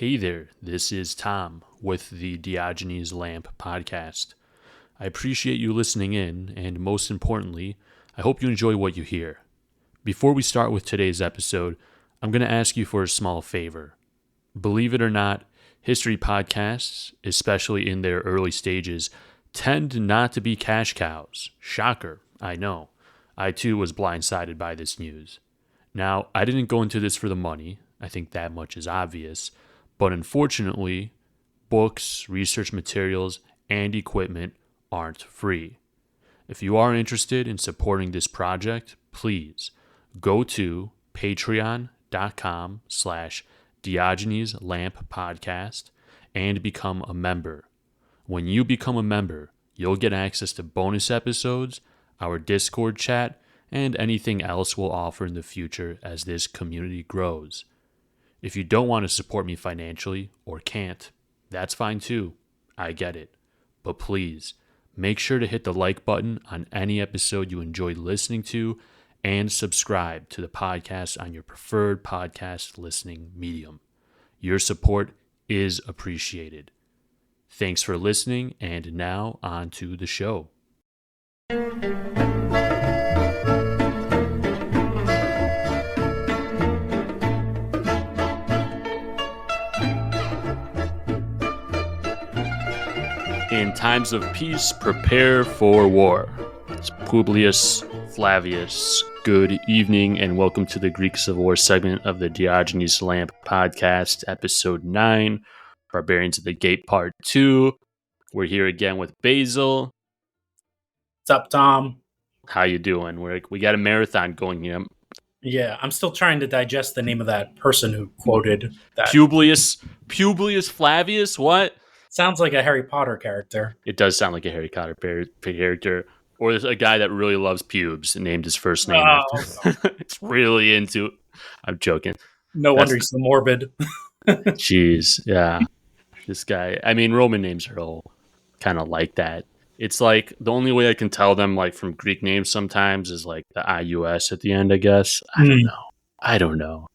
Hey there, this is Tom with the Diogenes Lamp podcast. I appreciate you listening in, and most importantly, I hope you enjoy what you hear. Before we start with today's episode, I'm going to ask you for a small favor. Believe it or not, history podcasts, especially in their early stages, tend not to be cash cows. Shocker, I know. I too was blindsided by this news. Now, I didn't go into this for the money. I think that much is obvious. But unfortunately, books, research materials, and equipment aren't free. If you are interested in supporting this project, please go to patreon.com/Diogenes Lamp Podcast and become a member. When you become a member, you'll get access to bonus episodes, our Discord chat, and anything else we'll offer in the future as this community grows. If you don't want to support me financially or can't, that's fine too. I get it. But please, make sure to hit the like button on any episode you enjoyed listening to and subscribe to the podcast on your preferred podcast listening medium. Your support is appreciated. Thanks for listening, and now on to the show. In times of peace, prepare for war. It's Publius Flavius. Good evening and welcome to the Greek Civil War segment of the Diogenes Lamp podcast, episode 9, Barbarians of the Gate, part 2. We're here again with Basil. What's up, Tom? How you doing? We got a marathon going here. Yeah, I'm still trying to digest the name of that person who quoted that. Publius Flavius? What? Sounds like a Harry Potter character. It does sound like a Harry Potter character. Or there's a guy that really loves pubes and named his first name after. It's really into. I'm joking. No wonder he's so morbid. Jeez, yeah. This guy. I mean, Roman names are all kind of like that. It's like the only way I can tell them, like from Greek names, sometimes is like the IUS at the end. I guess I don't know.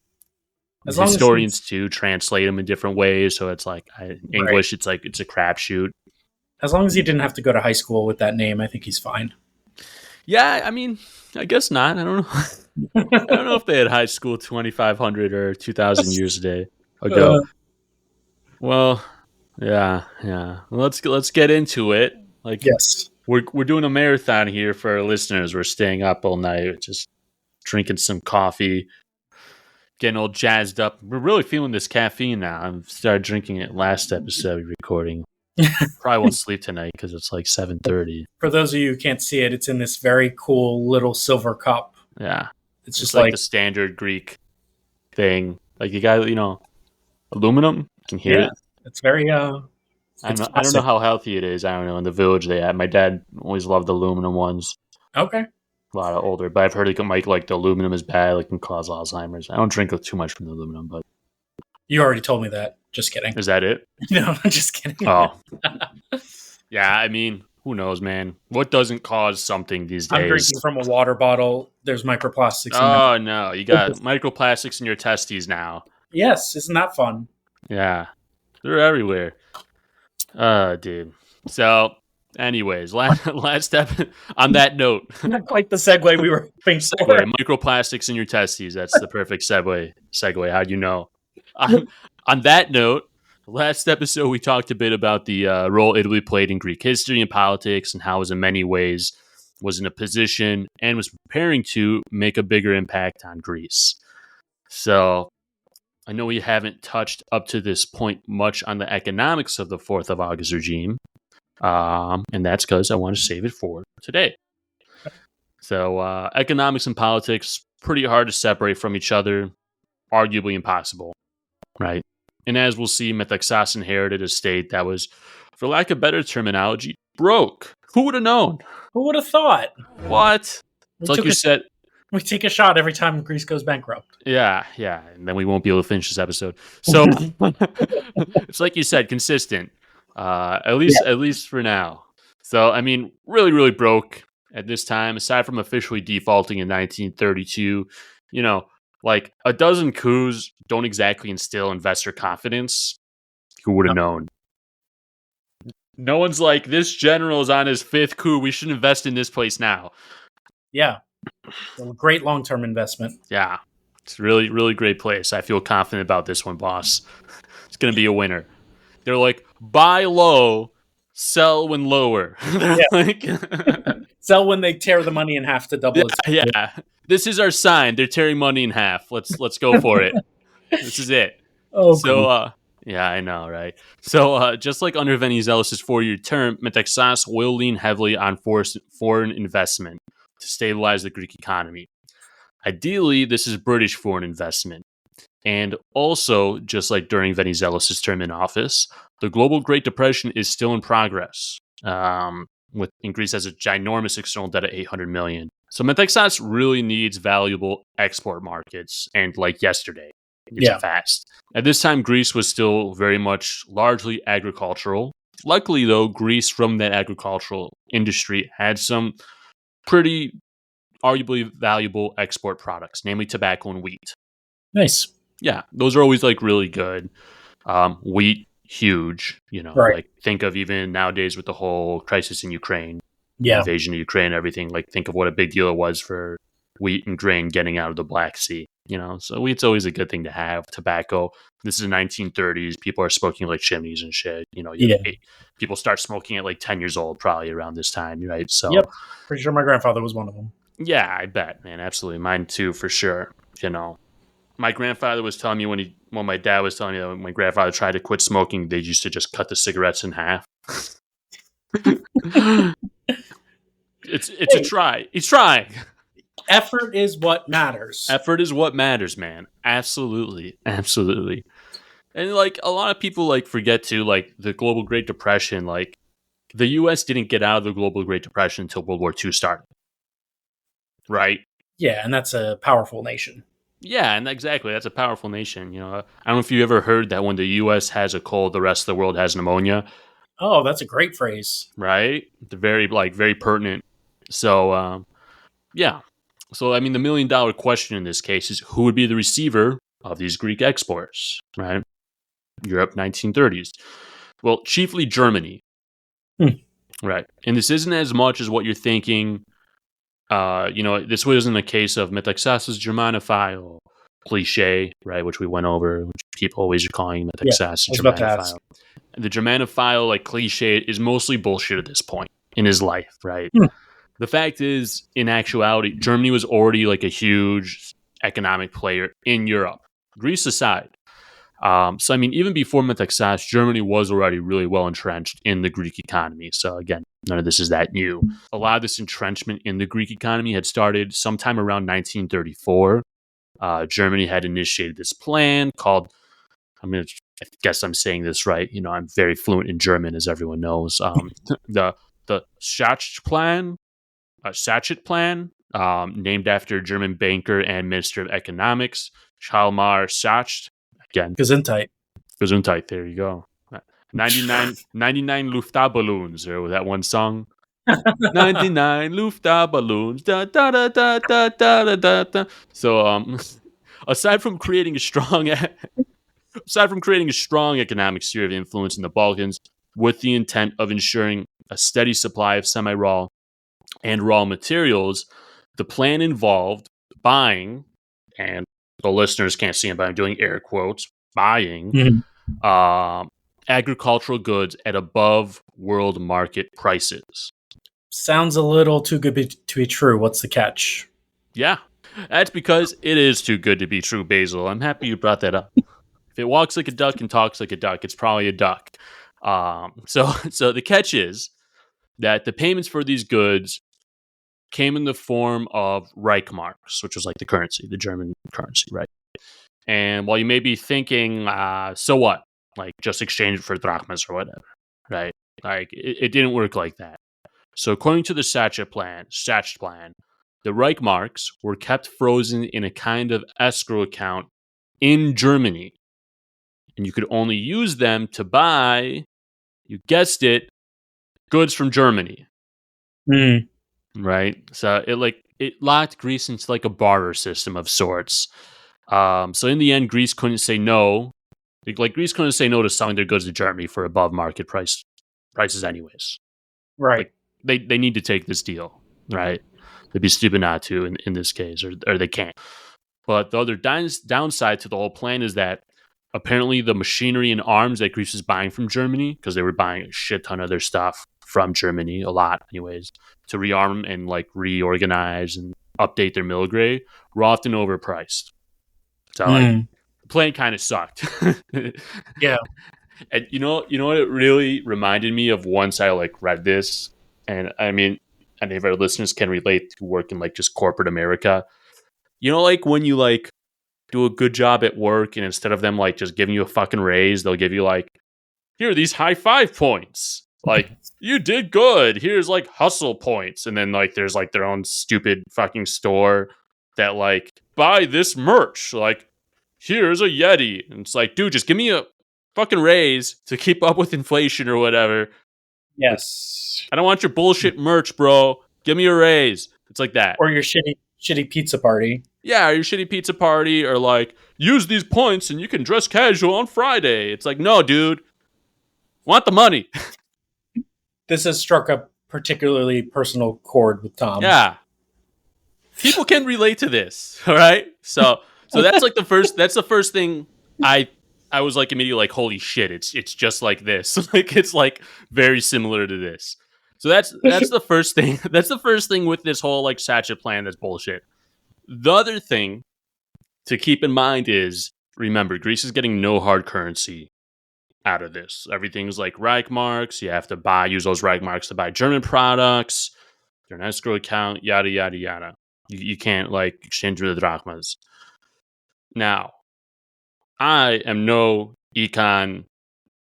Historians too translate them in different ways, so it's like in English, It's like it's a crapshoot. As long as he didn't have to go to high school with that name, I think he's fine. Yeah, I mean, I guess not. I don't know. I don't know if they had high school 2,500 or 2,000 years ago. Well, yeah. Let's get into it. Like, yes, we're doing a marathon here for our listeners. We're staying up all night, just drinking some coffee. Getting all jazzed up. We're really feeling this caffeine now. I've started drinking it last episode recording. Probably won't sleep tonight because it's like 7:30. For those of you who can't see it, it's in this very cool little silver cup. Yeah. It's just like the standard Greek thing. Like you got, aluminum. You can hear it. It's very, I don't know how healthy it is. I don't know. In the village they had. My dad always loved aluminum ones. Okay. A lot older, but I've heard it can make like the aluminum is bad, like can cause Alzheimer's. I don't drink too much from the aluminum, but you already told me that. Just kidding. Is that it? No, I'm just kidding. Oh, yeah. I mean, who knows, man? What doesn't cause something these days? I'm drinking from a water bottle. There's microplastics. Oh no, you got microplastics in your testes now. Yes, isn't that fun? Yeah, they're everywhere. Dude. So. Anyways, last step on that note. Not quite the segue we were hoping for. Microplastics in your testes. That's the perfect segue. How'd you know? On that note, last episode we talked a bit about the role Italy played in Greek history and politics and how it was in many ways was in a position and was preparing to make a bigger impact on Greece. So I know we haven't touched up to this point much on the economics of the 4th of August regime. And that's because I want to save it for today. So economics and politics, pretty hard to separate from each other, arguably impossible, right? And as we'll see, Metaxas inherited a state that was, for lack of better terminology, broke. Who would have known? Who would have thought? What? It's like you said. We take a shot every time Greece goes bankrupt. Yeah, and then we won't be able to finish this episode. So it's like you said, consistent. At least for now. So, I mean, really, really broke at this time. Aside from officially defaulting in 1932, Like, a dozen coups don't exactly instill investor confidence. Who would have known? No one's like, this general is on his 5th coup. We should invest in this place now. Yeah. A great long-term investment. Yeah. It's a really, really great place. I feel confident about this one, boss. It's going to be a winner. They're like, buy low, sell when lower. They're like, sell when they tear the money in half to double its value. Yeah. This is our sign. They're tearing money in half. Let's go for it. This is it. Oh, so, cool. Yeah, I know, right? So, just like under Venizelos' 4-year term, Metaxas will lean heavily on foreign investment to stabilize the Greek economy. Ideally, this is British foreign investment. And also, just like during Venizelos' term in office, the global Great Depression is still in progress, with Greece has a ginormous external debt of $800 million. So Metaxas really needs valuable export markets, and like yesterday, it's fast. At this time, Greece was still very much largely agricultural. Luckily, though, Greece from that agricultural industry had some pretty arguably valuable export products, namely tobacco and wheat. Nice. Yeah, those are always like really good. Wheat, huge. Like think of even nowadays with the whole crisis in Ukraine, invasion of Ukraine, everything. Like think of what a big deal it was for wheat and grain getting out of the Black Sea. So wheat's always a good thing to have. Tobacco. This is the 1930s. People are smoking like chimneys and shit. People start smoking at like 10 years old, probably around this time, right? So, pretty sure my grandfather was one of them. Yeah, I bet, man. Absolutely, mine too, for sure. My grandfather was telling me when my dad was telling me that when my grandfather tried to quit smoking, they used to just cut the cigarettes in half. It's a try. He's trying. Effort is what matters. Effort is what matters, man. Absolutely. Absolutely. And like a lot of people like forget too, like the global Great Depression, like the US didn't get out of the global Great Depression until World War II started. Right? Yeah, and that's a powerful nation. Yeah, and exactly. That's a powerful nation. I don't know if you ever heard that when the U.S. has a cold, the rest of the world has pneumonia. Oh, that's a great phrase. Right? They're very pertinent. So, yeah. So, I mean, the $1 million question in this case is who would be the receiver of these Greek exports, right? Europe, 1930s. Well, chiefly Germany. Right. And this isn't as much as what you're thinking. This wasn't a case of Metaxas Germanophile cliche, right? Which we went over, which people always are calling Metaxas Germanophile. The Germanophile like cliche is mostly bullshit at this point in his life, right? The fact is, in actuality, Germany was already like a huge economic player in Europe, Greece aside. So, I mean, even before Metaxas, Germany was already really well entrenched in the Greek economy. So, again, none of this is that new. A lot of this entrenchment in the Greek economy had started sometime around 1934. Germany had initiated this plan called, I guess I'm saying this right. I'm very fluent in German, as everyone knows. The Sachet plan, named after German banker and Minister of Economics, Hjalmar Schacht. Again, Gesundheit. There you go. 99 Luftballons, or that one song. 99 Luftballons. Da, da, da, da, da, da, da, da. So, aside from creating a strong economic sphere of influence in the Balkans, with the intent of ensuring a steady supply of semi-raw and raw materials, the plan involved buying, and the listeners can't see it, but I'm doing air quotes, buying agricultural goods at above world market prices. Sounds a little too good to be true. What's the catch? Yeah. That's because it is too good to be true, Basil. I'm happy you brought that up. If it walks like a duck and talks like a duck, it's probably a duck. So the catch is that the payments for these goods came in the form of Reichmarks, which was like the currency, the German currency, right? And while you may be thinking, so what? Like, just exchange it for drachmas or whatever, right? Like, it didn't work like that. So according to the Sachet plan, the Reichmarks were kept frozen in a kind of escrow account in Germany. And you could only use them to buy, you guessed it, goods from Germany. Right? So it locked Greece into like a barter system of sorts. So in the end, Greece couldn't say no. Like Greece couldn't say no to selling their goods to Germany for above market prices, anyways. Right. Like they need to take this deal, right? They'd be stupid not to in this case, or they can't. But the other downside to the whole plan is that apparently the machinery and arms that Greece is buying from Germany, because they were buying a shit ton of their stuff from Germany, a lot anyways, to rearm and like reorganize and update their military, were often overpriced. So like the plan kind of sucked. Yeah. And you know what it really reminded me of once I like read this, and I mean, and if our listeners can relate to work in like just corporate America, you know, like when you like do a good job at work and instead of them like just giving you a fucking raise, they'll give you like, here are these high five points. Like, you did good. Here's like hustle points. And then like there's like their own stupid fucking store that like buy this merch. Like, here's a Yeti. And it's like, dude, just give me a fucking raise to keep up with inflation or whatever. Yes. I don't want your bullshit merch, bro. Give me a raise. It's like that. Or your shitty pizza party. Yeah, or your shitty pizza party, or like, use these points and you can dress casual on Friday. It's like, no, dude. Want the money. This has struck a particularly personal chord with Tom. Yeah. People can relate to this, all right? So that's like the first thing I was like immediately like, holy shit, it's just like this. Like it's like very similar to this. So that's the first thing. That's the first thing with this whole like Sachet plan that's bullshit. The other thing to keep in mind is, remember, Greece is getting no hard currency out of this. Everything's like Reichmarks. You have to use those Reichmarks to buy German products. They're an escrow account, yada, yada, yada. You can't like exchange with the drachmas. Now, I am no econ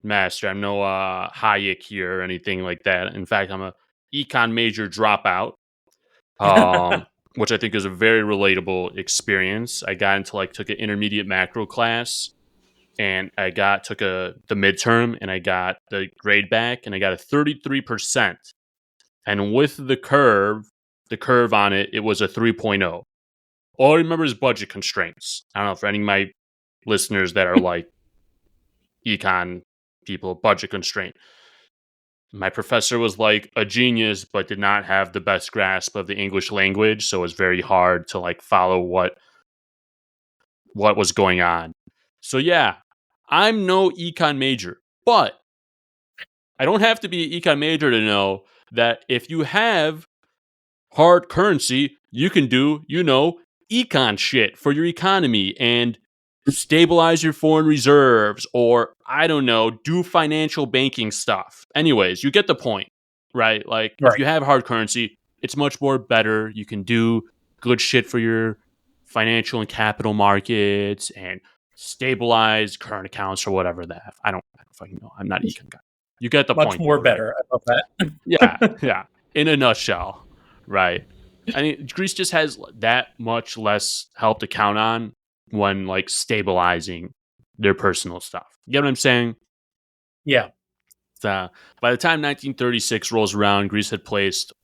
master. I'm no Hayek here or anything like that. In fact, I'm a econ major dropout. Which I think is a very relatable experience. I got into took an intermediate macro class, and I took the midterm, and I got the grade back, and I got a 33%. And with the curve on it, it was a 3.0. All I remember is budget constraints. I don't know, for any of my listeners that are like econ people, budget constraint. My professor was like a genius, but did not have the best grasp of the English language, so it was very hard to like follow what was going on. So yeah, I'm no econ major, but I don't have to be an econ major to know that if you have hard currency, you can do, econ shit for your economy and stabilize your foreign reserves, or I don't know, do financial banking stuff. Anyways, you get the point, right? Like if you have hard currency, it's much more better. You can do good shit for your financial and capital markets and stabilize current accounts or whatever that. I don't fucking know. I'm not an econ guy. You get the point. Much more better. I love that. Yeah. In a nutshell, right? I mean, Greece just has that much less help to count on when like stabilizing their personal stuff. You get what I'm saying? Yeah. By the time 1936 rolls around, Greece had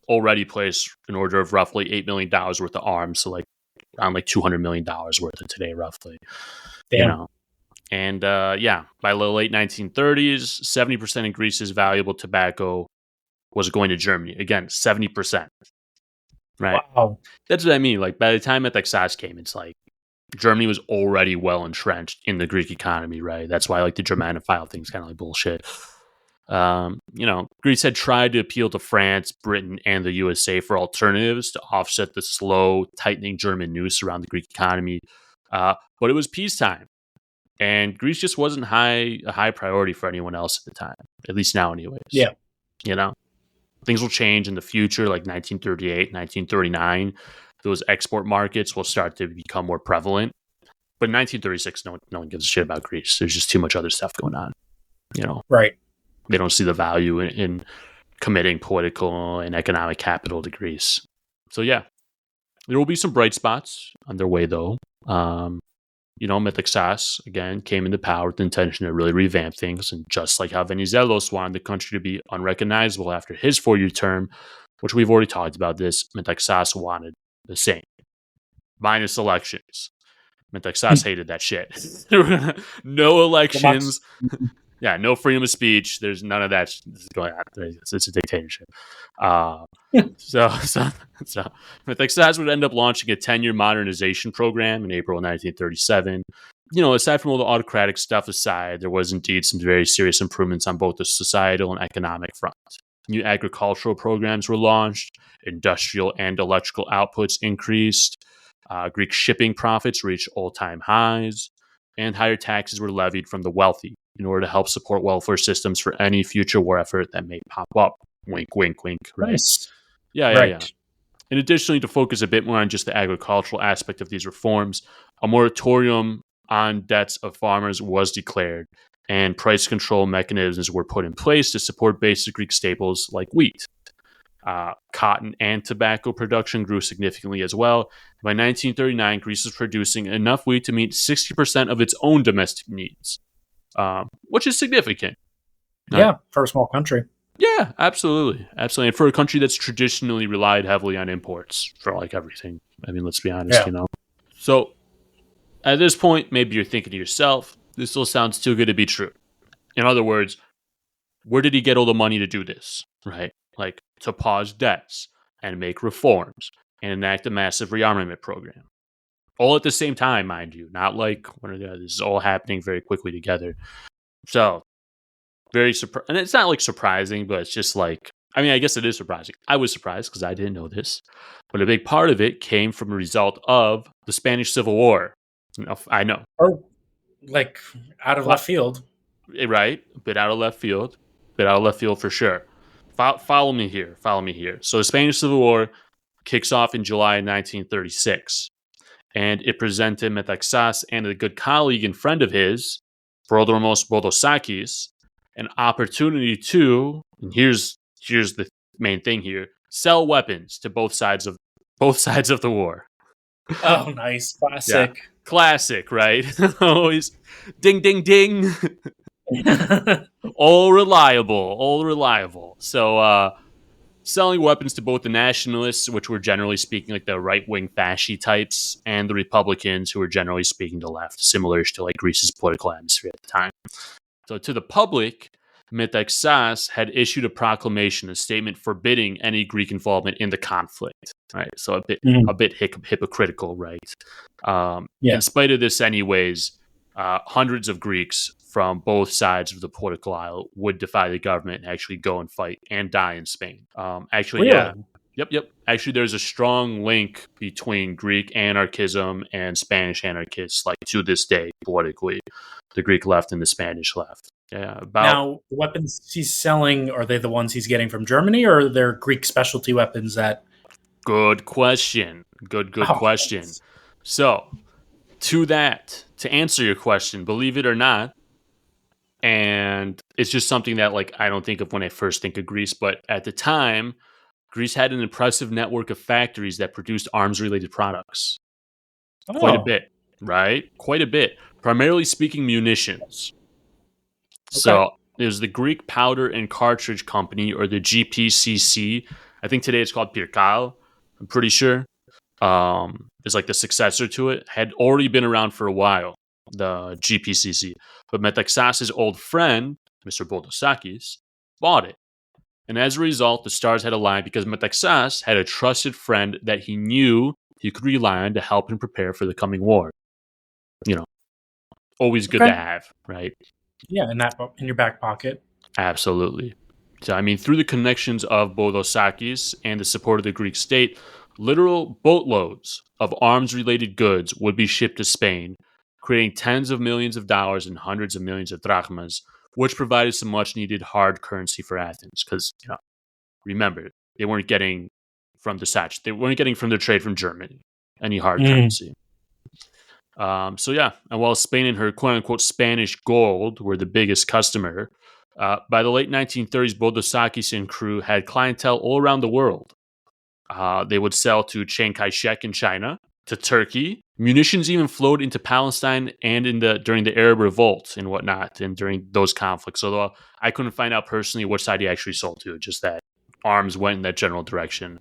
already placed an order of roughly $8 million worth of arms, so like around like $200 million worth of today, roughly. Damn. And by the late 1930s, 70% of Greece's valuable tobacco was going to Germany. Again, 70%. Right? Wow. That's what I mean. Like by the time Metaxas came, it's like Germany was already well entrenched in the Greek economy, right? That's why like the Germanophile thing's kind of like bullshit. Greece had tried to appeal to France, Britain, and the USA for alternatives to offset the slow, tightening German noose around the Greek economy. But it was peacetime. And Greece just wasn't a high priority for anyone else at the time, at least now anyways. Yeah. Things will change in the future, like 1938, 1939. Those export markets will start to become more prevalent. But in 1936, no one gives a shit about Greece. There's just too much other stuff going on. Right. They don't see the value in committing political and economic capital to Greece. So yeah, there will be some bright spots on their way, though. Metaxas, again, came into power with the intention to really revamp things. And just like how Venizelos wanted the country to be unrecognizable after his 4-year term, which we've already talked about this, Metaxas wanted the same. Minus elections. Metaxas hated that shit. No elections. Yeah, no freedom of speech. There's none of that going on. It's a dictatorship. So Metaxas would end up launching a 10-year modernization program in April 1937. Aside from all the autocratic stuff aside, there was indeed some very serious improvements on both the societal and economic front. New agricultural programs were launched, industrial and electrical outputs increased, Greek shipping profits reached all-time highs, and higher taxes were levied from the wealthy in order to help support welfare systems for any future war effort that may pop up. Wink, wink, wink, right? Nice. Yeah. And additionally, to focus a bit more on just the agricultural aspect of these reforms, a moratorium on debts of farmers was declared, and price control mechanisms were put in place to support basic Greek staples like wheat. Cotton and tobacco production grew significantly as well. By 1939, Greece was producing enough wheat to meet 60% of its own domestic needs, which is significant. Yeah, for a small country. Yeah, absolutely. And for a country that's traditionally relied heavily on imports for like everything. I mean, let's be honest, So at this point, maybe you're thinking to yourself, this still sounds too good to be true. In other words, where did he get all the money to do this, right? Like to pause debts and make reforms and enact a massive re-armament program. All at the same time, mind you, not like one or the other. This is all happening very quickly together. So, very surprising. And it's not like surprising, but it's just like, I mean, I guess it is surprising. I was surprised because I didn't know this. But a big part of it came from a result of the Spanish Civil War. I know. Oh, like out of left field. Right? A bit out of left field. For sure. Follow me here. So the Spanish Civil War kicks off in July 1936. And it presented Metaxas and a good colleague and friend of his, Prodromos Bodosakis, an opportunity to, and here's the main thing here, sell weapons to both sides of the war. Oh, nice. Classic. Yeah. Classic, right? Always ding, ding, ding. All reliable. So, selling weapons to both the nationalists, which were generally speaking like the right-wing fasci types, and the Republicans, who were generally speaking the left, similar to like Greece's political atmosphere at the time. So to the public, Metaxas had issued a proclamation, a statement forbidding any Greek involvement in the conflict. Right, so a bit hypocritical, right? In spite of this, anyways, hundreds of Greeks from both sides of the political aisle would defy the government and actually go and fight and die in Spain. Actually, really? Yeah. Yep. Actually, there's a strong link between Greek anarchism and Spanish anarchists, like to this day, politically, the Greek left and the Spanish left. Yeah. Now, the weapons he's selling, are they the ones he's getting from Germany, or are there Greek specialty weapons that... Good question. Good question. Yes. So, to answer your question, believe it or not, and it's just something that like I don't think of when I first think of Greece, but at the time, Greece had an impressive network of factories that produced arms-related products. Quite a bit, right? Quite a bit. Primarily speaking, munitions. Okay. So there's the Greek Powder and Cartridge Company, or the GPCC. I think today it's called Pirkal. I'm pretty sure. It's like the successor to it. Had already been around for a while, the GPCC. But Metaxas' old friend, Mr. Bodosakis, bought it. And as a result, the stars had aligned because Metaxas had a trusted friend that he knew he could rely on to help him prepare for the coming war. Always good to have, right? Yeah, in your back pocket. Absolutely. So, I mean, through the connections of Bodosakis and the support of the Greek state, literal boatloads of arms-related goods would be shipped to Spain, creating tens of millions of dollars and hundreds of millions of drachmas, which provided some much-needed hard currency for Athens. Because, remember, they weren't getting from the Sach. They weren't getting from their trade from Germany any hard currency. And while Spain and her quote-unquote Spanish gold were the biggest customer, by the late 1930s, Bodosakis and crew had clientele all around the world. They would sell to Chiang Kai-shek in China, to Turkey. Munitions even flowed into Palestine and during the Arab Revolt and whatnot, and during those conflicts. Although I couldn't find out personally which side he actually sold to, just that arms went in that general direction.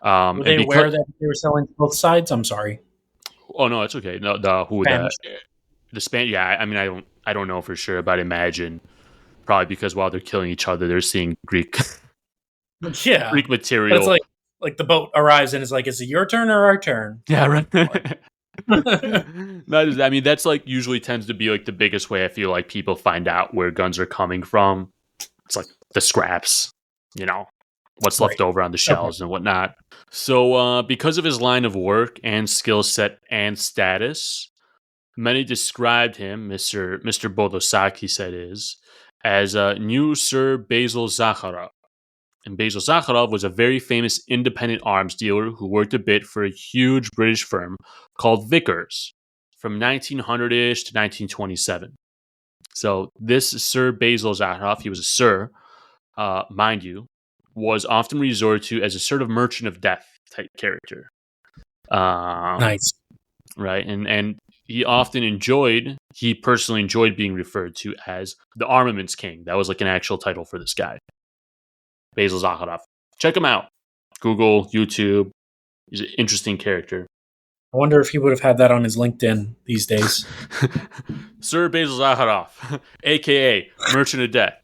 Were they aware that they were selling to both sides? I'm sorry. Oh no, it's okay. No, Spanish. the Span. Yeah, I mean, I don't know for sure, but I imagine probably because while they're killing each other, they're seeing Greek Yeah, Greek but it's material. like the boat arrives and is like, is it your turn or our turn? Yeah, right. Like, I mean, that's like usually tends to be like the biggest way I feel like people find out where guns are coming from. It's like the scraps, you know, what's left right. over on the Okay. shelves and whatnot. So, because of his line of work and skill set and status, many described him, Mr. Bodosak, he said is, as new Sir Basil Zakharov. And Basil Zakharov was a very famous independent arms dealer who worked a bit for a huge British firm called Vickers from 1900-ish to 1927. So this Sir Basil Zakharov, he was a sir, mind you, was often resorted to as a sort of merchant of death type character. Nice. Right, and he personally enjoyed being referred to as the Armaments King. That was like an actual title for this guy, Basil Zakharov. Check him out. Google, YouTube. He's an interesting character. I wonder if he would have had that on his LinkedIn these days. Sir Basil Zakharov, aka Merchant of Death,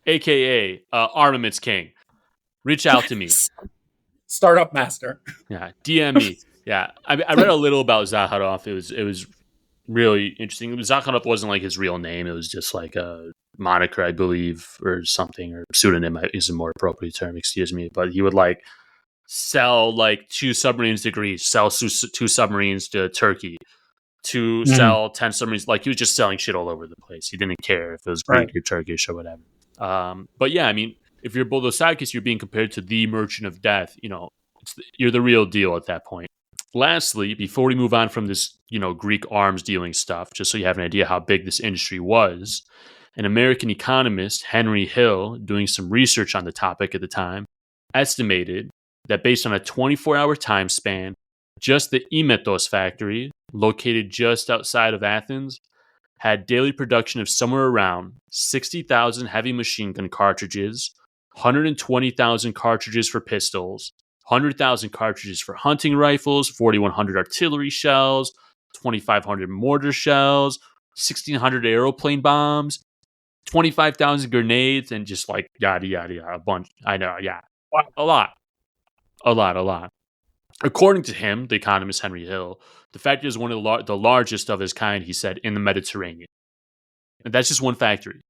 aka Armaments King. Reach out to me. Startup master. Yeah, DM me. Yeah, I read a little about Zakharov. It was really interesting. Zakharov wasn't like his real name. It was just like a moniker, I believe, or something, or pseudonym is a more appropriate term. Excuse me. But he would like sell like 2 submarines to Greece, sell 2 submarines to Turkey, to sell 10 submarines. Like he was just selling shit all over the place. He didn't care if it was Greek or Turkish or whatever. But yeah, I mean, if you're Boldosakis, you're being compared to the Merchant of Death. You know, you're the real deal at that point. Lastly, before we move on from this, Greek arms dealing stuff, just so you have an idea how big this industry was, an American economist, Henry Hill, doing some research on the topic at the time, estimated that based on a 24-hour time span, just the Imetos factory, located just outside of Athens, had daily production of somewhere around 60,000 heavy machine gun cartridges, 120,000 cartridges for pistols, 100,000 cartridges for hunting rifles, 4,100 artillery shells, 2,500 mortar shells, 1,600 airplane bombs, 25,000 grenades, and just like yada, yada, yada, a bunch. I know, yeah. Wow. A lot. A lot. According to him, the economist Henry Hill, the factory is one of the largest of his kind, he said, in the Mediterranean. And that's just one factory.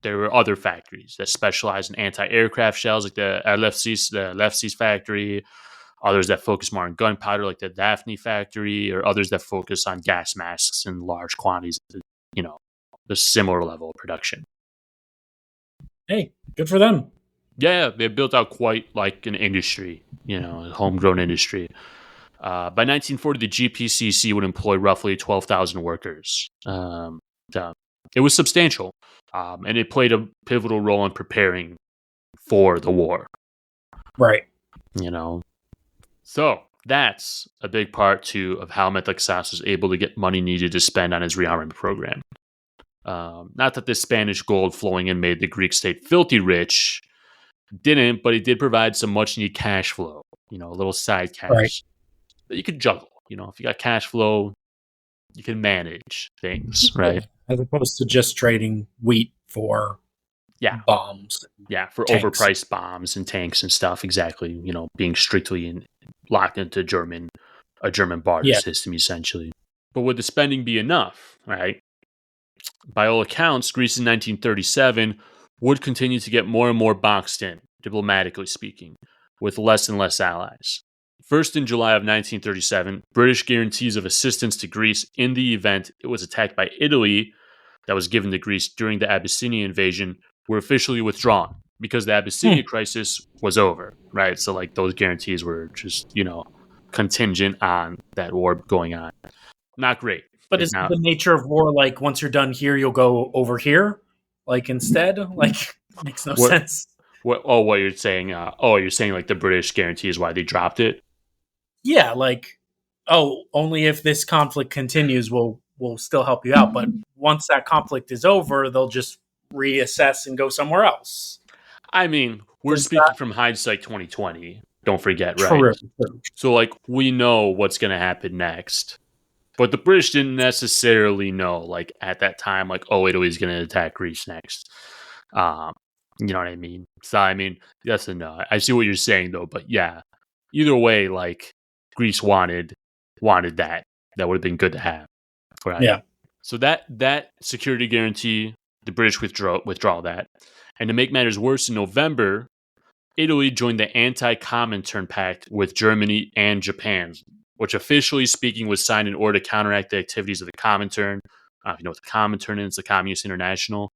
There were other factories that specialize in anti-aircraft shells, like the Eleftheria factory, others that focus more on gunpowder, like the Daphne factory, or others that focus on gas masks in large quantities, the similar level of production. Hey, good for them. Yeah, they built out quite like an industry, a homegrown industry. By 1940, the GPCC would employ roughly 12,000 workers. It was substantial, and it played a pivotal role in preparing for the war. Right. So that's a big part, too, of how Metaxas was able to get money needed to spend on his rearmament program. Not that this Spanish gold flowing in made the Greek state filthy rich. Didn't, but it did provide some much-needed cash flow, a little side cash that you could juggle. If you got cash flow, you can manage things, right? As opposed to just trading wheat for bombs. Yeah, for tanks. Overpriced bombs and tanks and stuff. Exactly. Being strictly locked into a German barter system, essentially. But would the spending be enough, right? By all accounts, Greece in 1937 would continue to get more and more boxed in, diplomatically speaking, with less and less allies. First, in July of 1937, British guarantees of assistance to Greece in the event it was attacked by Italy that was given to Greece during the Abyssinia invasion were officially withdrawn because the Abyssinia crisis was over, right? So, like, those guarantees were just, contingent on that war going on. Not great. But is the nature of war like once you're done here, you'll go over here? Like instead? Like, makes no sense. What you're saying? You're saying like the British guarantee is why they dropped it? Yeah, like, only if this conflict continues, we'll still help you out. But once that conflict is over, they'll just reassess and go somewhere else. I mean, we're speaking from hindsight 2020. Don't forget, right? True. So, like, we know what's going to happen next. But the British didn't necessarily know, like, at that time, like, oh, Italy's going to attack Greece next. You know what I mean? So, I mean, yes and no. I see what you're saying, though. But yeah, either way, like, Greece wanted that. That would have been good to have. Right? Yeah. So that security guarantee, the British withdraw that. And to make matters worse, in November, Italy joined the Anti-Comintern Pact with Germany and Japan, which officially speaking was signed in order to counteract the activities of the Comintern. If you know what the Comintern is, the Communist International.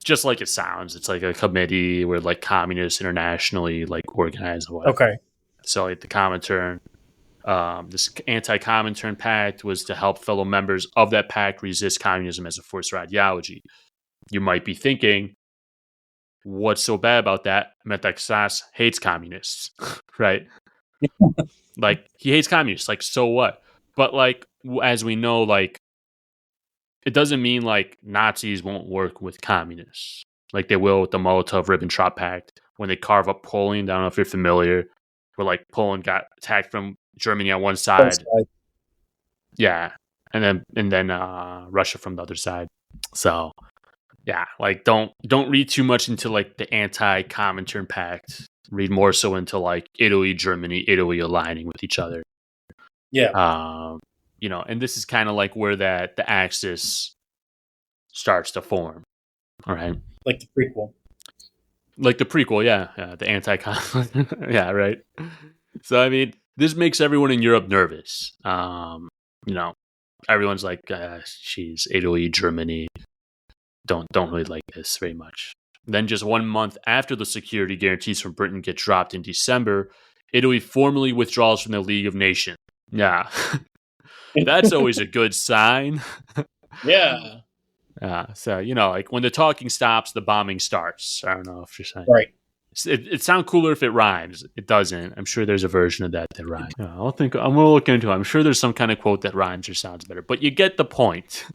Just like it sounds, it's like a committee where like communists internationally like organize or whatever. Okay. So like the Comintern, this Anti-Comintern Pact was to help fellow members of that pact resist communism as a force or ideology. You might be thinking, what's so bad about that? Metaxas hates communists, right? Like, he hates communists. Like, so what? But, like, as we know, like, it doesn't mean, like, Nazis won't work with communists. Like, they will with the Molotov-Ribbentrop Pact when they carve up Poland. I don't know if you're familiar. Where, like, Poland got attacked from Germany on one side. Yeah. And then Russia from the other side. So, yeah, like, don't read too much into, like, the Anti-Comintern Pact. Read more so into, like, Italy aligning with each other. Yeah. You know, and this is kind of like where the Axis starts to form. All right. Like the prequel. Like the prequel, yeah. The anti-con. Yeah, right. So, I mean, this makes everyone in Europe nervous. You know, everyone's like, geez, Italy, Germany don't really like this very much. Then just 1 month after the security guarantees from Britain get dropped in December, Italy formally withdraws from the League of Nations. Yeah. That's always a good sign. Yeah. So, you know, like when the talking stops, the bombing starts. I don't know if you're saying. Right. It sounds cooler if it rhymes. It doesn't. I'm sure there's a version of that rhymes. I'm going to look into it. I'm sure there's some kind of quote that rhymes or sounds better. But you get the point.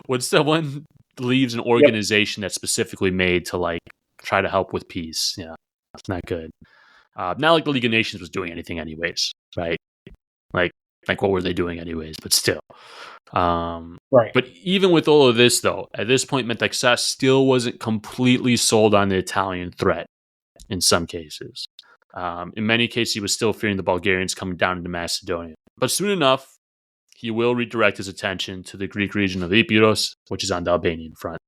When someone leaves an organization that's specifically made to, like, try to help with peace, yeah, it's not good. Not like the League of Nations was doing anything anyways, right? Like what were they doing anyways? But still. Right. But even with all of this, though, at this point, Metaxas still wasn't completely sold on the Italian threat in some cases. In many cases, he was still fearing the Bulgarians coming down into Macedonia. But soon enough, he will redirect his attention to the Greek region of Epirus, which is on the Albanian front.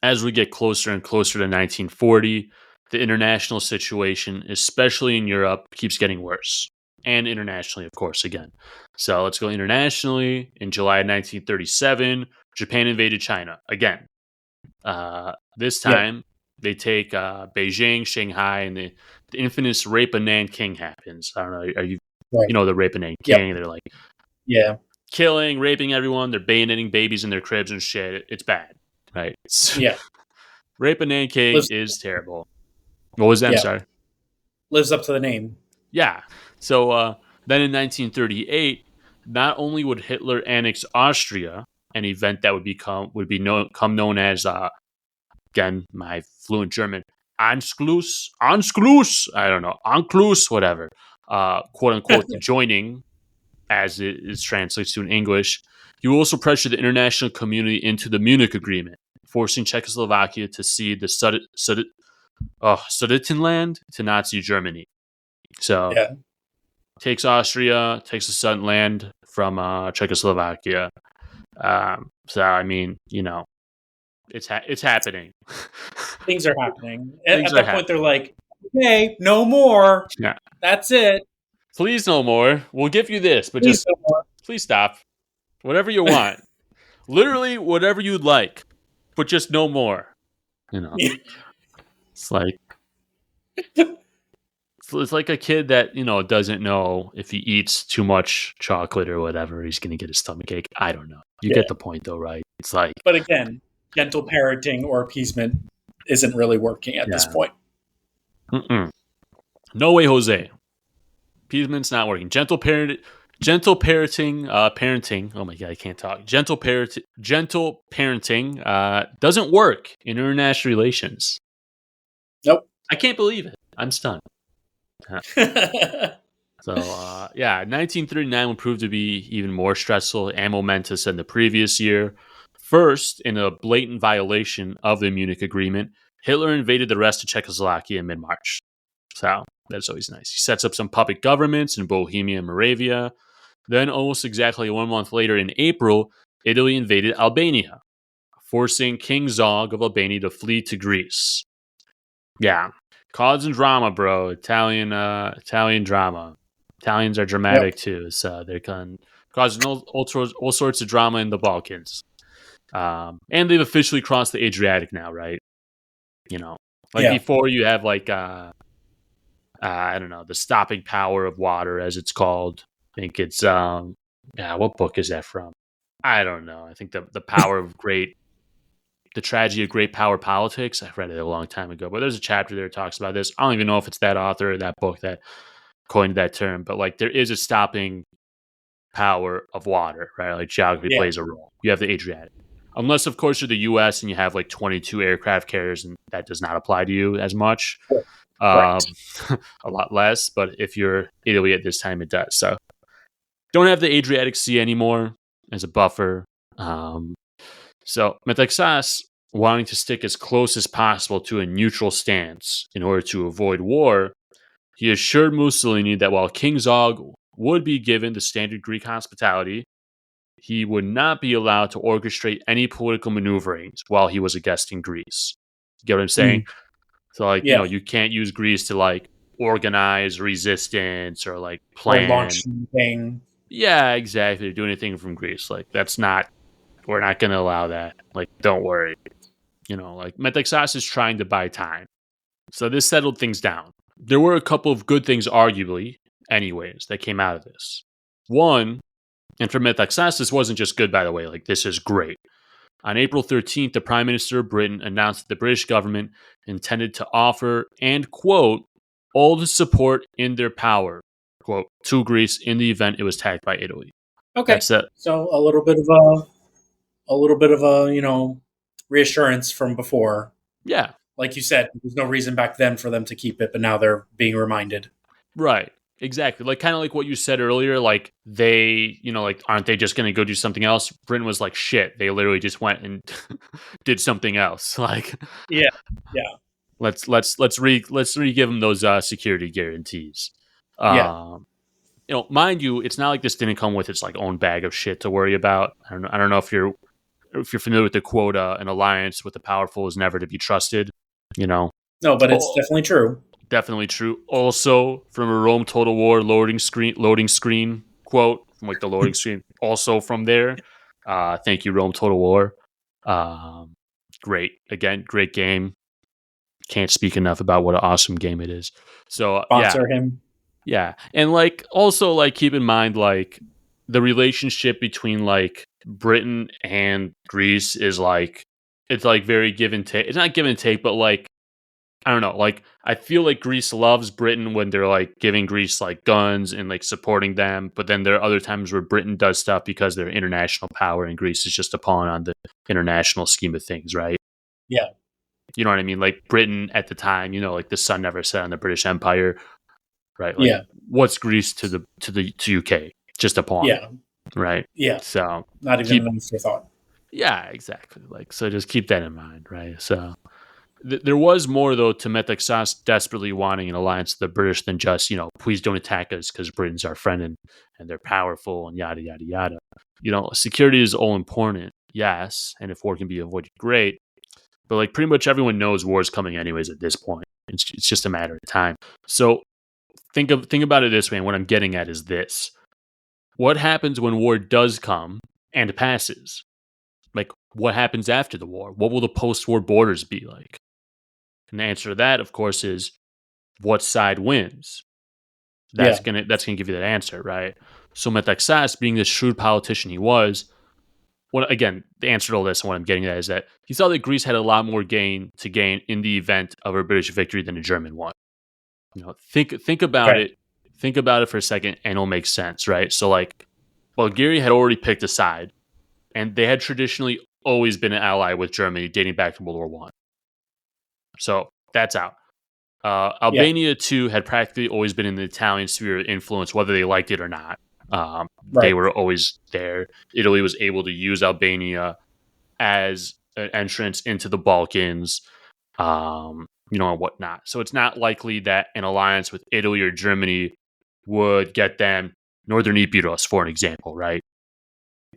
As we get closer and closer to 1940, the international situation, especially in Europe, keeps getting worse. And internationally, of course, again. So let's go internationally. In July 1937, Japan invaded China again. This time, they take Beijing, Shanghai, and the infamous Rape of Nanking happens. I don't know. Are you, you know, the Rape of Nanking? They're like, killing, raping everyone. They're bayoneting babies in their cribs and shit. It's bad, right? Rape of Nanking is terrible. What was that? I'm sorry. Lives up to the name. Yeah. So then in 1938, not only would Hitler annex Austria, an event that would become known as, again, my fluent German, Anschluss, I don't know, Anschluss, whatever, quote unquote, joining, as it is translated to in English. He will also pressure the international community into the Munich Agreement, forcing Czechoslovakia to cede the Sudetenland to Nazi Germany. So, takes Austria, takes the Sudetenland from Czechoslovakia. So, I mean, you know, it's happening. Things are happening. At that point, they're like, okay, no more. Yeah. That's it. Please no more. We'll give you this, but please please stop. Whatever you want. Literally whatever you'd like, but just no more. You know. It's like it's like a kid that, you know, doesn't know if he eats too much chocolate or whatever, he's going to get a stomach ache. I don't know. You get the point, though, right? It's like... But again, gentle parenting or appeasement isn't really working at this point. No way, Jose. Appeasement's not working. Gentle parenting... Oh my God, I can't talk. Gentle parenting doesn't work in international relations. Nope. I can't believe it. I'm stunned. So, 1939 would prove to be even more stressful and momentous than the previous year. First, in a blatant violation of the Munich Agreement, Hitler invaded the rest of Czechoslovakia in mid-March. So, that's always nice. He sets up some puppet governments in Bohemia and Moravia. Then, almost exactly 1 month later, in April, Italy invaded Albania, forcing King Zog of Albania to flee to Greece. Yeah, causing drama, bro. Italian drama. Italians are dramatic too, so they're causing all sorts of drama in the Balkans. And they've officially crossed the Adriatic now, right? Before you have I don't know, the stopping power of water, as it's called. I think it's what book is that from? I don't know. I think the power of the tragedy of great power politics. I read it a long time ago, but there's a chapter there that talks about this. I don't even know if it's that author or that book that coined that term, but there is a stopping power of water, right? Like geography plays a role. You have the Adriatic. Unless, of course, you're the U.S. and you have 22 aircraft carriers, and that does not apply to you as much. A lot less, but if you're Italy at this time, it does. So don't have the Adriatic Sea anymore as a buffer. So Metaxas, wanting to stick as close as possible to a neutral stance in order to avoid war, he assured Mussolini that while King Zog would be given the standard Greek hospitality, he would not be allowed to orchestrate any political maneuverings while he was a guest in Greece. You get what I'm saying? So, you can't use Greece to organize resistance or plan. Or launch anything. Yeah, exactly. Do anything from Greece. We're not going to allow that. Don't worry. Metaxas is trying to buy time. So this settled things down. There were a couple of good things, arguably, anyways, that came out of this. One, and for Metaxas, this wasn't just good, by the way. This is great. On April 13th, the Prime Minister of Britain announced that the British government intended to offer and, quote, all the support in their power, quote, to Greece in the event it was attacked by Italy. Okay. That's it. So a little bit of a reassurance from before. Yeah. Like you said, there's no reason back then for them to keep it, but now they're being reminded. Right. Exactly. Kind of like what you said earlier, they, aren't they just going to go do something else? Britain was like, shit. They literally just went and did something else. Yeah. Let's re-give them those security guarantees. Mind you, it's not like this didn't come with its own bag of shit to worry about. I don't know if you're familiar with the quote, an alliance with the powerful is never to be trusted. No, but it's definitely true. Definitely true. Also, from a Rome Total War loading screen quote from the loading screen. Also from there. Thank you, Rome Total War. Great. Again, great game. Can't speak enough about what an awesome game it is. So sponsor him. Yeah. And also keep in mind the relationship between Britain and Greece is it's very give and take. It's not give and take, but I don't know. I feel like Greece loves Britain when they're giving Greece guns and supporting them. But then there are other times where Britain does stuff because they're international power and Greece is just a pawn on the international scheme of things, right? Yeah. You know what I mean? Britain at the time, the sun never set on the British Empire, right? What's Greece to UK? Just a pawn. Yeah. Right. Yeah. So not even an afterthought. Yeah, exactly. So just keep that in mind, right? So. There was more, though, to Metaxas desperately wanting an alliance with the British than just, please don't attack us because Britain's our friend and they're powerful and yada, yada, yada. Security is all important, yes, and if war can be avoided, great. But, pretty much everyone knows war is coming anyways at this point. It's just a matter of time. So think about it this way, and what I'm getting at is this. What happens when war does come and passes? What happens after the war? What will the post-war borders be like? And the answer to that, of course, is what side wins. That's gonna give you that answer, right? So Metaxas, being the shrewd politician he was, the answer to all this and what I'm getting at is that he saw that Greece had a lot more to gain in the event of a British victory than a German one. Think about it. Think about it for a second, and it'll make sense, right? So Bulgaria had already picked a side, and they had traditionally always been an ally with Germany dating back to World War I. So that's out. Albania, too, had practically always been in the Italian sphere of influence, whether they liked it or not. They were always there. Italy was able to use Albania as an entrance into the Balkans, and whatnot. So it's not likely that an alliance with Italy or Germany would get them Northern Epirus, for an example, right?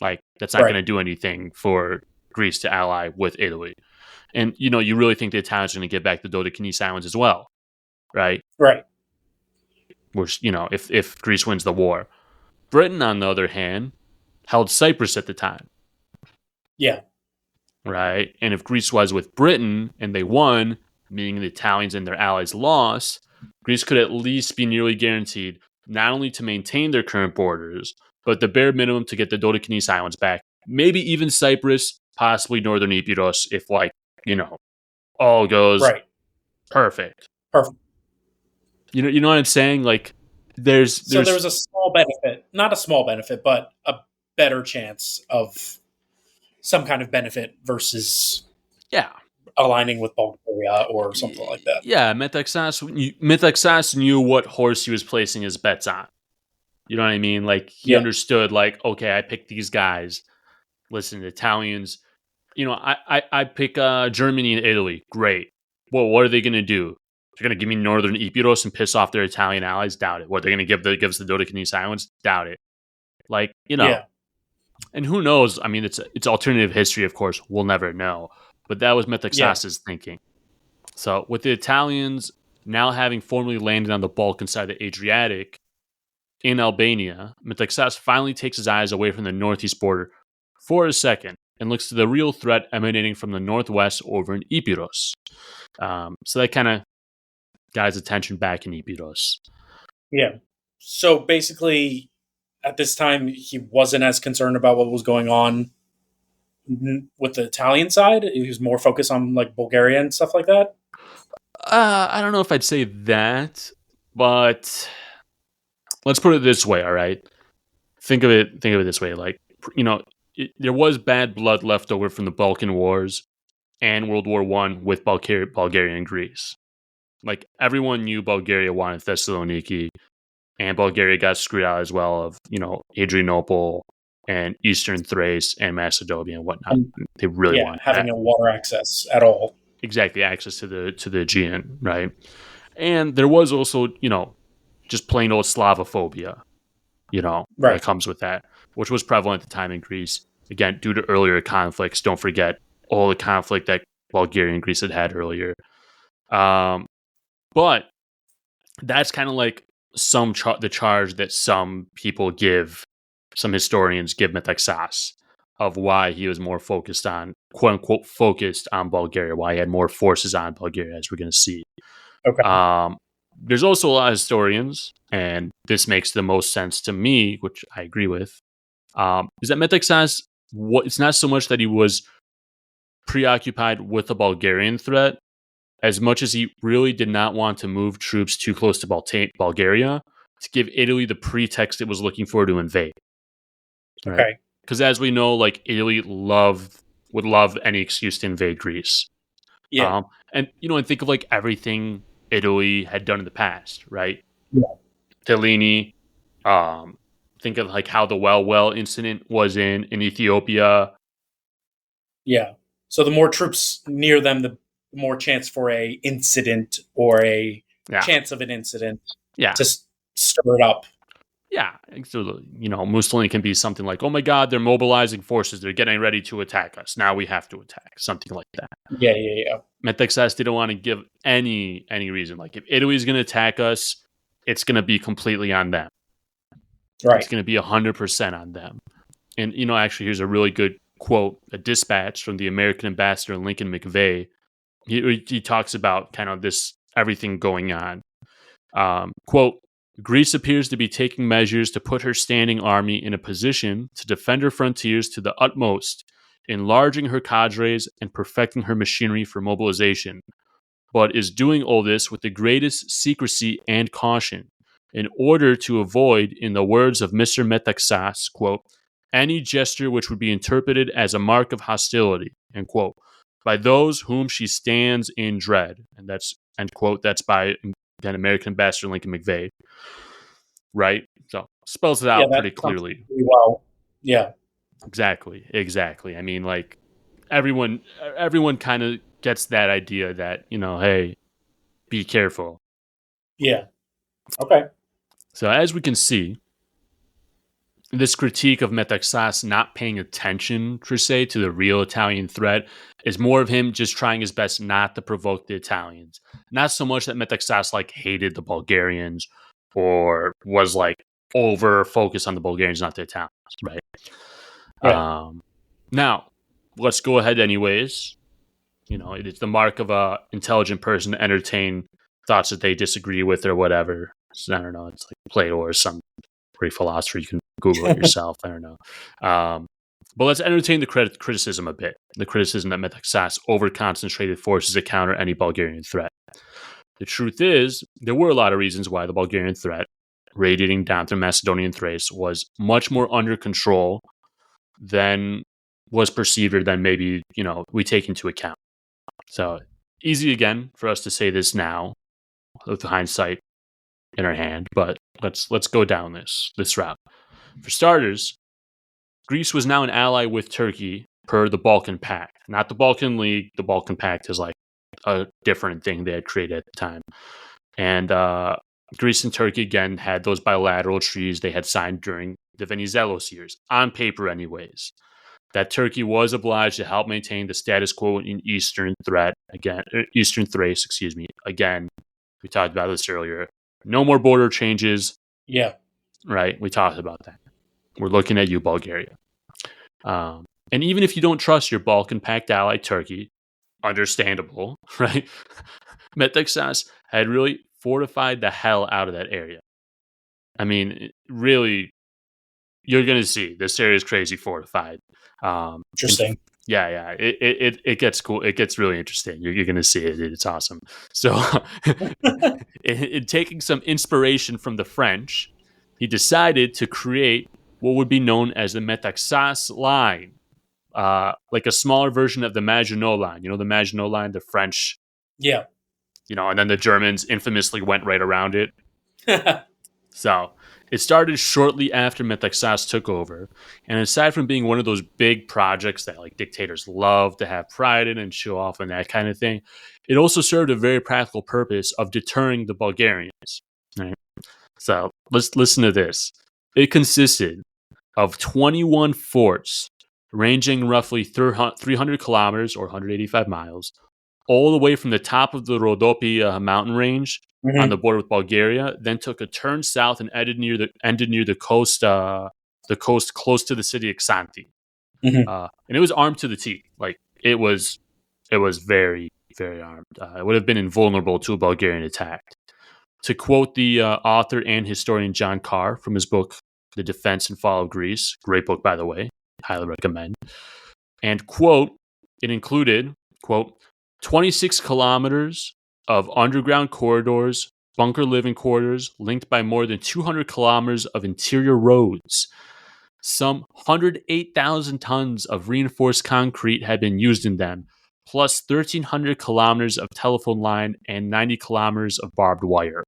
Like, that's not going to do anything for Greece to ally with Italy. And, you really think the Italians are going to get back the Dodecanese Islands as well, right? Right. Which, if Greece wins the war. Britain, on the other hand, held Cyprus at the time. Yeah. Right? And if Greece was with Britain and they won, meaning the Italians and their allies lost, Greece could at least be nearly guaranteed not only to maintain their current borders, but the bare minimum to get the Dodecanese Islands back. Maybe even Cyprus, possibly Northern Epirus, if, all goes perfect. You know what I'm saying? Like, there's a small benefit, not a small benefit, but a better chance of some kind of benefit versus aligning with Bulgaria or something like that. Yeah, Metaxas knew what horse he was placing his bets on. You know what I mean? Like, he understood, like, okay, I picked these guys. Listen, the Italians, I pick Germany and Italy. Great. Well, what are they going to do? They're going to give me Northern Epirus and piss off their Italian allies? Doubt it. What, they're going to give us the Dodecanese Islands? Doubt it. Like, and who knows? I mean, it's alternative history, of course. We'll never know. But that was Metaxas' thinking. So with the Italians now having formally landed on the Balkan side of the Adriatic in Albania, Metaxas finally takes his eyes away from the northeast border for a second and looks to the real threat emanating from the northwest over in Epirus. So that kind of got his attention back in Epirus. Yeah. So basically, at this time, he wasn't as concerned about what was going on with the Italian side. He was more focused on like Bulgaria and stuff like that. I don't know if I'd say that, but let's put it this way. All right, think of it this way. Like, there was bad blood left over from the Balkan Wars and World War I with Bulgaria and Greece. Like, everyone knew Bulgaria wanted Thessaloniki, and Bulgaria got screwed out as well of, Adrianople and Eastern Thrace and Macedonia and whatnot. They really wanted having no water access at all. Exactly, access to the Aegean, right? And there was also, just plain old Slavophobia, that comes with that, which was prevalent at the time in Greece. Again, due to earlier conflicts. Don't forget all the conflict that Bulgaria and Greece had earlier. But that's kind of like the charge that some historians give Metaxas, of why he was more focused on, quote unquote, focused on Bulgaria, why he had more forces on Bulgaria, as we're going to see. Okay. There's also a lot of historians, and this makes the most sense to me, which I agree with, is that Metaxas, it's not so much that he was preoccupied with the Bulgarian threat, as much as he really did not want to move troops too close to Bulgaria to give Italy the pretext it was looking for to invade. Right? Okay. Because as we know, like, Italy would love any excuse to invade Greece. Yeah. And think of like everything Italy had done in the past, right? Yeah. Tellini. Think of like how the well incident was in Ethiopia. Yeah. So the more troops near them, the more chance for a incident or a chance of an incident to stir it up. Yeah. So, Mussolini can be something like, oh my God, they're mobilizing forces. They're getting ready to attack us. Now we have to attack. Something like that. Yeah. Metaxas didn't want to give any reason. Like, if Italy's going to attack us, it's going to be completely on them. Right. It's going to be 100% on them. And, actually, here's a really good quote, a dispatch from the American ambassador Lincoln McVeigh. He talks about kind of this, everything going on. Quote, Greece appears to be taking measures to put her standing army in a position to defend her frontiers to the utmost, enlarging her cadres and perfecting her machinery for mobilization, but is doing all this with the greatest secrecy and caution, in order to avoid, in the words of Mr. Metaxas, quote, any gesture which would be interpreted as a mark of hostility, end quote, by those whom she stands in dread. And that's end quote. That's by, again, American ambassador Lincoln McVeigh, right? So spells it out that pretty sounds clearly. pretty well. Yeah. Exactly. I mean, like, everyone kind of gets that idea that, hey, be careful. Yeah. Okay. So as we can see, this critique of Metaxas not paying attention, per se, to the real Italian threat is more of him just trying his best not to provoke the Italians. Not so much that Metaxas like hated the Bulgarians or was like over focused on the Bulgarians, not the Italians, right? Right. Now, let's go ahead anyways. It is the mark of a intelligent person to entertain thoughts that they disagree with or whatever. So, I don't know. It's like Plato or some Greek philosopher. You can Google it yourself. I don't know. But let's entertain the criticism a bit. The criticism that Metaxas over-concentrated forces to counter any Bulgarian threat. The truth is, there were a lot of reasons why the Bulgarian threat, radiating down through Macedonian Thrace, was much more under control than was perceived or than maybe, we take into account. So easy again for us to say this now with hindsight in our hand, but let's go down this route. For starters, Greece was now an ally with Turkey per the Balkan Pact, not the Balkan League. The Balkan Pact is like a different thing they had created at the time. And Greece and Turkey, again, had those bilateral treaties they had signed during the Venizelos years, on paper anyways, that Turkey was obliged to help maintain the status quo in Eastern Thrace. Again, we talked about this earlier. No more border changes. Yeah. Right? We talked about that. We're looking at you, Bulgaria. And even if you don't trust your Balkan Pact ally, Turkey, understandable, right? Metaxas had really fortified the hell out of that area. I mean, really, you're going to see this area is crazy fortified. Interesting. Yeah. It gets cool. It gets really interesting. You're going to see it. It's awesome. So, in taking some inspiration from the French, he decided to create what would be known as the Metaxas line, like a smaller version of the Maginot line. The Maginot line, the French. Yeah. And then the Germans infamously went right around it. So it started shortly after Metaxas took over, and aside from being one of those big projects that like dictators love to have pride in and show off and that kind of thing, it also served a very practical purpose of deterring the Bulgarians. Right? So let's listen to this. It consisted of 21 forts ranging roughly 300 kilometers or 185 miles, all the way from the top of the Rhodope mountain range on the border with Bulgaria, then took a turn south and ended near the coast close to the city of Xanthi. And it was armed to the teeth. Like it was very, very armed. It would have been invulnerable to a Bulgarian attack. To quote the author and historian John Carr from his book, The Defense and Fall of Greece, great book, by the way, highly recommend. And quote, it included, quote, 26 kilometers of underground corridors, bunker living quarters, linked by more than 200 kilometers of interior roads. Some 108,000 tons of reinforced concrete had been used in them, plus 1,300 kilometers of telephone line and 90 kilometers of barbed wire.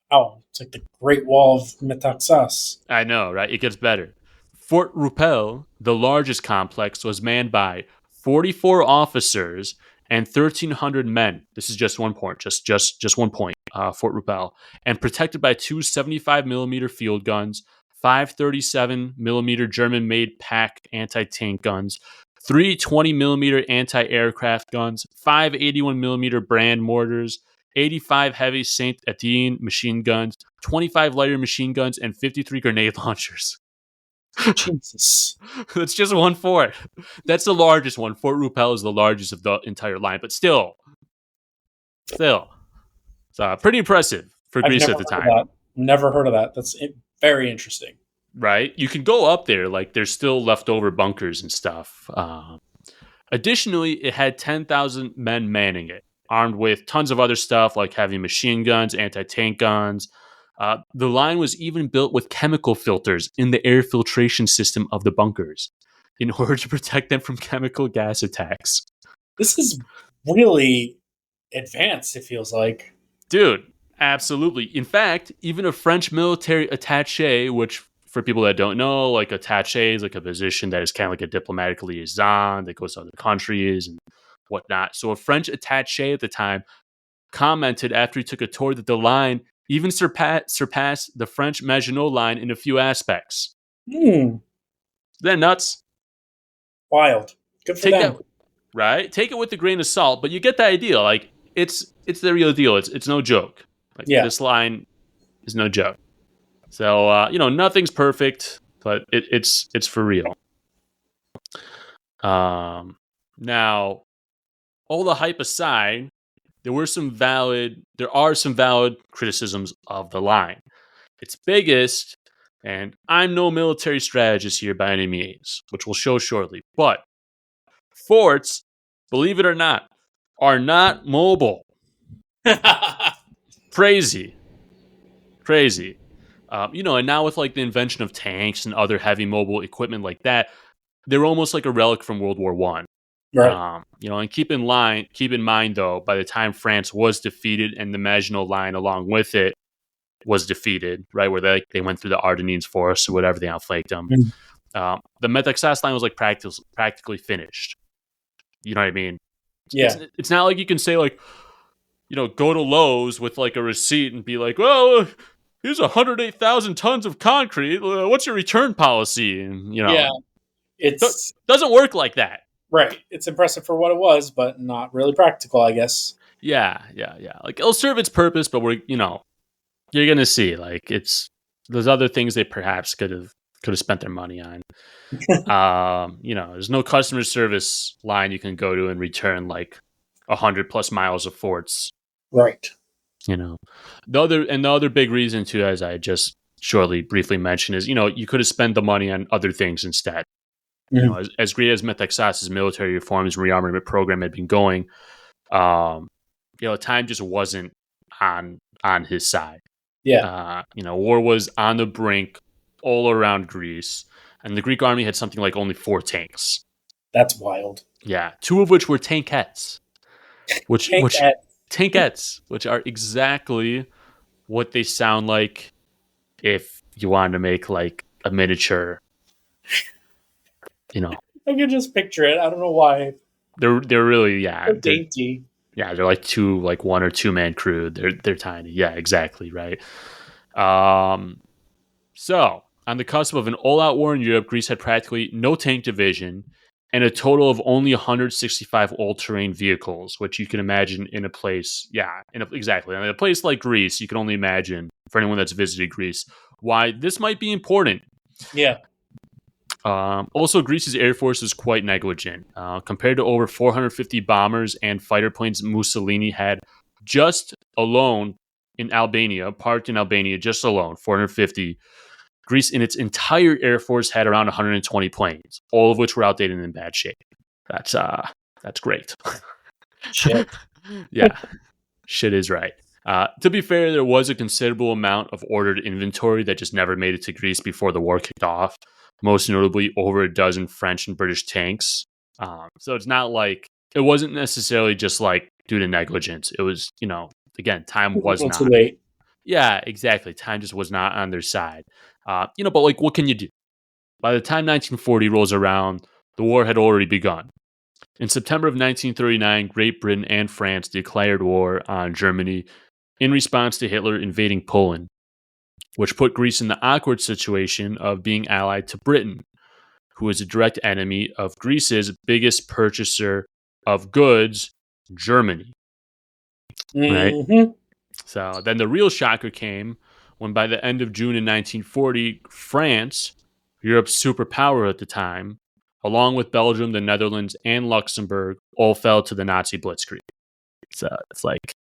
Oh, it's like the Great Wall of Metaxas. I know, right? It gets better. Fort Rupel, the largest complex, was manned by 44 officers and 1,300 men. This is just one point, just 1 point, Fort Rupel, and protected by two 75mm field guns, 5 37mm German-made Pak anti-tank guns, 3 20mm anti-aircraft guns, 5 81mm Brand mortars, 85 heavy Saint Etienne machine guns, 25 lighter machine guns, and 53 grenade launchers. Jesus. That's just one fort. That's the largest one. Fort Rupel is the largest of the entire line, but still. It's pretty impressive for Greece at the time. Never heard of that. That's very interesting. Right? You can go up there. Like, there's still leftover bunkers and stuff. Additionally, it had 10,000 men manning it, armed with tons of other stuff like heavy machine guns, anti-tank guns. The line was even built with chemical filters in the air filtration system of the bunkers in order to protect them from chemical gas attacks. This is really advanced, it feels like. Dude, absolutely. In fact, even a French military attaché, which for people that don't know, like attaché is like a position that is kind of like a diplomatic liaison that goes to other countries and whatnot. So a French attaché at the time commented after he took a tour that the line even surpassed the French Maginot Line in a few aspects. Hmm. Isn't that nuts? Wild. Good for Take them. that right. Take it with a grain of salt, but you get the idea. Like it's the real deal. It's no joke. Like Yeah. this line is no joke. So nothing's perfect, but it's for real. Now, all the hype aside, there are some valid criticisms of the line. Its biggest, and I'm no military strategist here by any means, which we'll show shortly, but forts, believe it or not, are not mobile. Crazy. And now with like the invention of tanks and other heavy mobile equipment like that, they're almost like a relic from World War One. Right. And keep in mind though, by the time France was defeated and the Maginot Line along with it was defeated, right, where they went through the Ardennes Forest or whatever, they outflanked them. The Metaxas line was like practically finished. You know what I mean? Yeah. It's not like you can say like, go to Lowe's with like a receipt and be like, well, here's 108,000 tons of concrete. What's your return policy? And Yeah. It's doesn't work like that. right. It's impressive for what it was, but not really practical, I guess. Yeah. Like it'll serve its purpose, but you're gonna see like there's other things they perhaps could have spent their money on. There's no customer service line you can go to and return like 100+ miles of forts. Right. The other big reason too, as I just briefly mentioned, is you could have spent the money on other things instead. As great as Metaxas' military reforms and rearmament program had been going, time just wasn't on his side. Yeah. War was on the brink all around Greece, and the Greek army had something like only 4 tanks. That's wild. Yeah, 2 of which were tankettes, which are exactly what they sound like if you wanted to make like a miniature. I can just picture it. I don't know why. They're really So dainty. they're like 1 or 2 man crew. They're tiny. Yeah, exactly right. So on the cusp of an all-out war in Europe, Greece had practically no tank division and a total of only 165 all-terrain vehicles, which you can imagine in a place, in a place like Greece, you can only imagine, for anyone that's visited Greece, why this might be important. Yeah. Also, Greece's air force is quite negligent. Compared to over 450 bombers and fighter planes Mussolini had just alone in Albania, parked in Albania just alone, 450. Greece in its entire air force had around 120 planes, all of which were outdated and in bad shape. That's great. Shit. Yeah, shit is right. To be fair, there was a considerable amount of ordered inventory that just never made it to Greece before the war kicked off, most notably over a dozen French and British tanks. So it's not like, it wasn't necessarily just like due to negligence. It was, again, time was not. Too late. Yeah, exactly. Time just was not on their side. But like, what can you do? By the time 1940 rolls around, the war had already begun. In September of 1939, Great Britain and France declared war on Germany in response to Hitler invading Poland, which put Greece in the awkward situation of being allied to Britain, who is a direct enemy of Greece's biggest purchaser of goods, Germany. Mm-hmm. Right? So then the real shocker came when by the end of June in 1940, France, Europe's superpower at the time, along with Belgium, the Netherlands, and Luxembourg, all fell to the Nazi blitzkrieg. So it's like,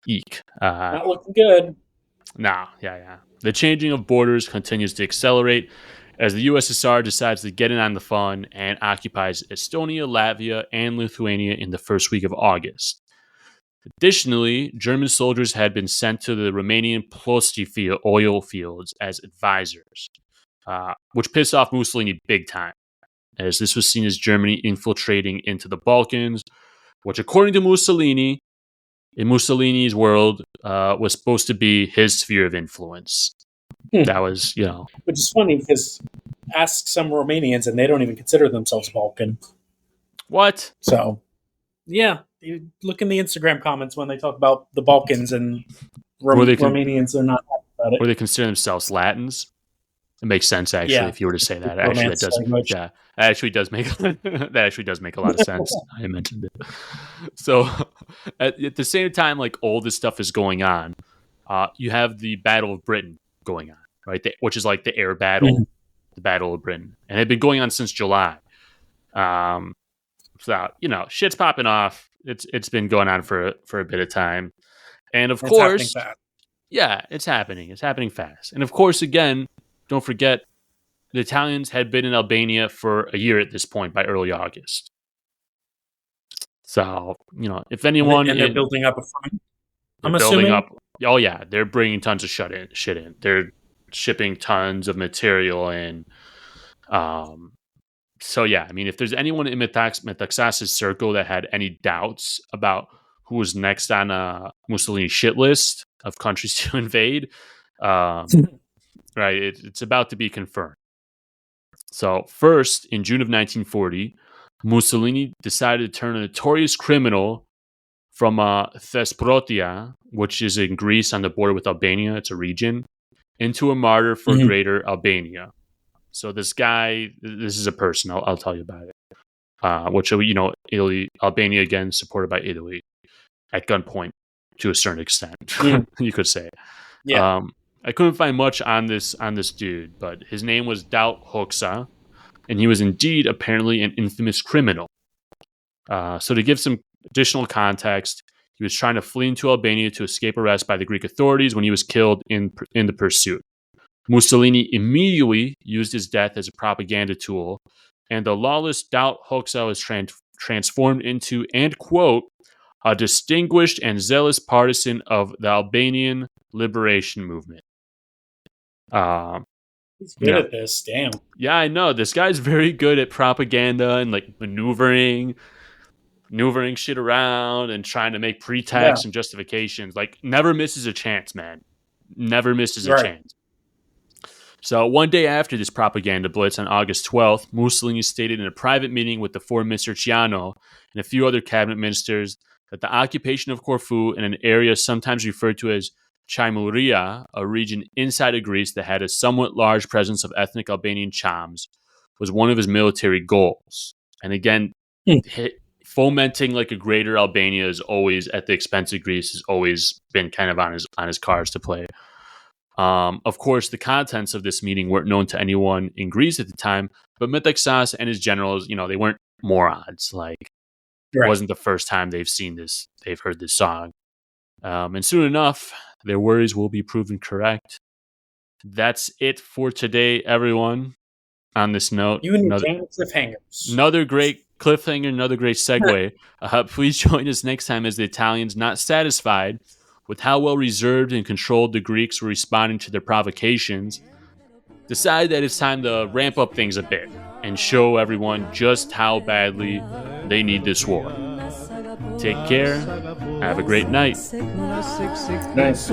eek. Not looking good. Nah, yeah. The changing of borders continues to accelerate as the USSR decides to get in on the fun and occupies Estonia, Latvia, and Lithuania in the first week of August. Additionally, German soldiers had been sent to the Romanian Plosti oil fields as advisors, which pissed off Mussolini big time, as this was seen as Germany infiltrating into the Balkans, which, according to Mussolini, in Mussolini's world was supposed to be his sphere of influence. That was, Which is funny because ask some Romanians and they don't even consider themselves Balkan. What? So, yeah, you look in the Instagram comments when they talk about the Balkans and Romanians are not happy about it. Or they consider themselves Latins. It makes sense, actually, if you were to say that. Actually, that does. Language. Yeah, that actually does make that actually does make a lot of sense. I mentioned it. So, at the same time, like all this stuff is going on, you have the Battle of Britain going on, right? Which is like the air battle, the Battle of Britain, and it had been going on since July. So shit's popping off. It's been going on for a bit of time, and of course, yeah, it's happening. It's happening fast, and of course, again. Don't forget, the Italians had been in Albania for a year at this point by early August. So, if anyone... And they're building up a front? I'm assuming? Oh, yeah. They're bringing tons of shit in. They're shipping tons of material in. So, yeah. I mean, if there's anyone in Metaxas' circle that had any doubts about who was next on Mussolini's shit list of countries to invade... right, it's about to be confirmed. So first, in June of 1940, Mussolini decided to turn a notorious criminal from Thesprotia, which is in Greece on the border with Albania, it's a region, into a martyr for Greater Albania. So this guy, this is a person, I'll tell you about it. Which, Italy, Albania, again, supported by Italy at gunpoint to a certain extent, you could say. Yeah. I couldn't find much on this dude, but his name was Daut Hoxha, and he was indeed apparently an infamous criminal. So to give some additional context, he was trying to flee into Albania to escape arrest by the Greek authorities when he was killed in the pursuit. Mussolini immediately used his death as a propaganda tool, and the lawless Daut Hoxha was transformed into, and quote, a distinguished and zealous partisan of the Albanian liberation movement. He's good at this. Damn. Yeah, I know. This guy's very good at propaganda and like maneuvering shit around and trying to make pretexts and justifications. Like, never misses a chance, man. Never misses a chance. So one day after this propaganda blitz on August 12th, Mussolini stated in a private meeting with the foreign minister Ciano and a few other cabinet ministers that the occupation of Corfu in an area sometimes referred to as Chaimouria, a region inside of Greece that had a somewhat large presence of ethnic Albanian Chams, was one of his military goals. And again, fomenting like a greater Albania is always at the expense of Greece has always been kind of on his cards to play. Of course, the contents of this meeting weren't known to anyone in Greece at the time, but Metaxas and his generals, they weren't morons. Like, it wasn't the first time they've heard this song. And soon enough, their worries will be proven correct. That's it for today, everyone. On this note, another great cliffhanger, another great segue. Please join us next time as the Italians, not satisfied with how well reserved and controlled the Greeks were responding to their provocations, decide that it's time to ramp up things a bit and show everyone just how badly they need this war. Take care. Have a great night. Nice.